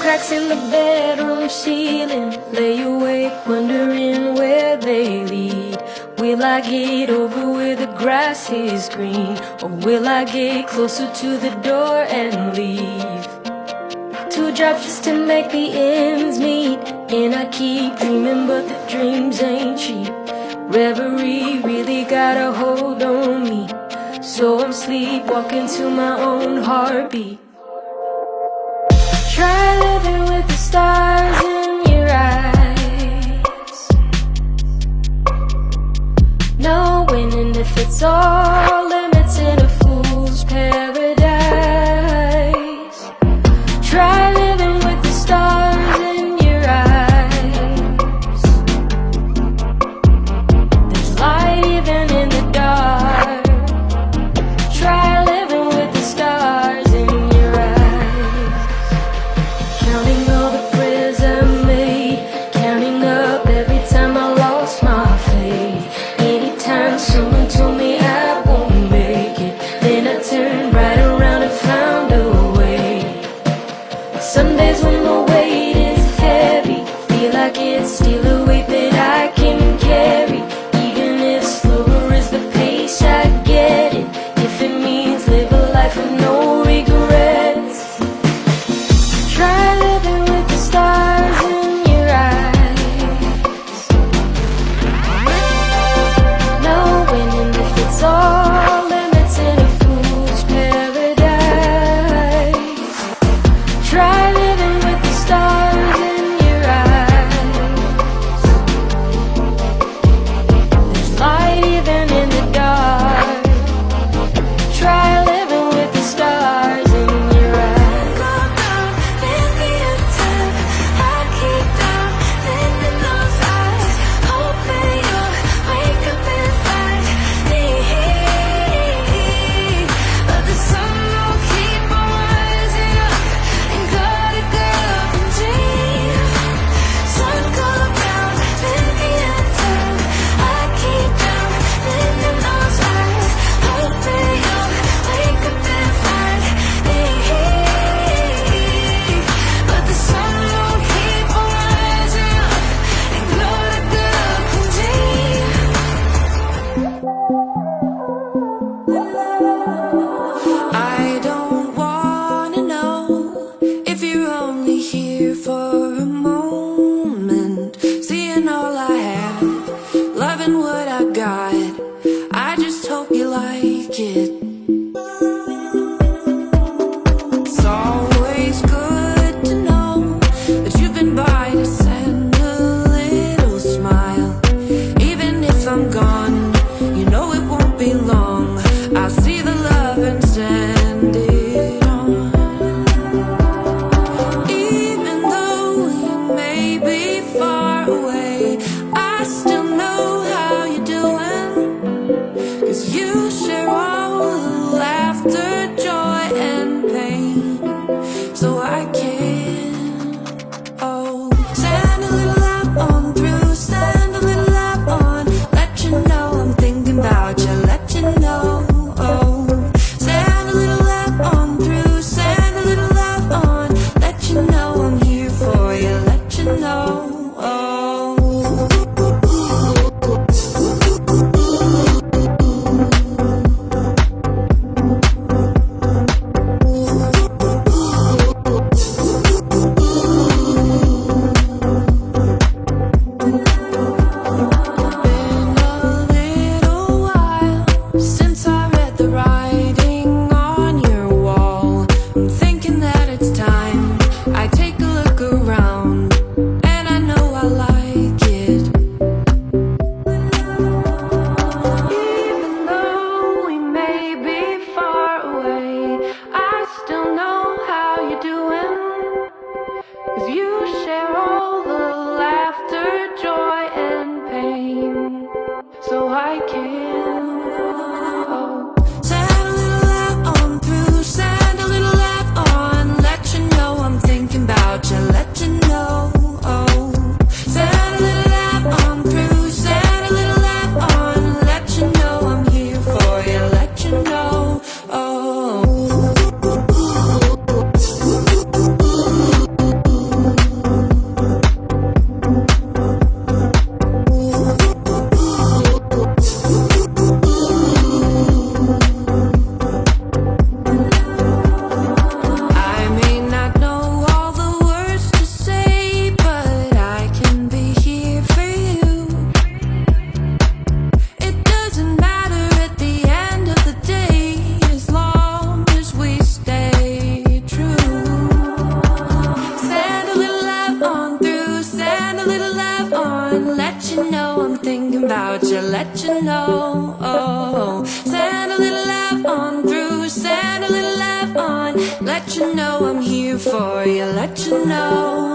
cracks in the bedroom ceiling, lay awake wondering where they lead. Will I get over where the grass is green, or will I get closer to the door and leave? 2 jobs just to make the ends meet, and I keep dreaming but the dreams ain't cheap. Reverie really got a hold on me, so I'm sleepwalking to my own heartbeat. Try living with the stars in your eyes, knowing and if it's all limits in a fool's paradise. Try living with the stars in your eyes. There's light even in the dark. Try living with the stars in your eyes. Counting all the prayers I made, counting up every time I lost my faith. Anytime someone told me I won't make it, then I turned right around and found a way. Some days when the weight is heavy, feel like it's still a weight that I can carry. Even if slower is the pace, I get it, if it means live a life with no regrets. Try living with the stars in your eyes, knowing and if it's all limits in a fool's paradise. Try living with the stars in your eyes. There's light even in the dark. Try living with the stars in your eyes. Go down, feel the attack. I keep down, in those eyes. Hoping you'll wake up and find me. But the sun will keep on rising up and got a girl can dream. Circle around, feel the attack. I keep down, in those eyes. Hoping you'll wake up and find me. But the sun will keep on rising up and got a girl can dream. I don't wanna know if you're only here for a moment, seeing all I have, loving what I got. I just hope you like it. It's always good to know that you've been by to send a little smile. Even if I'm gone, you know it won't be long. I'll see the love and send it on. Even though about you, let you know. Send a little love on through, send a little love on. Let you know I'm here for you, let you know.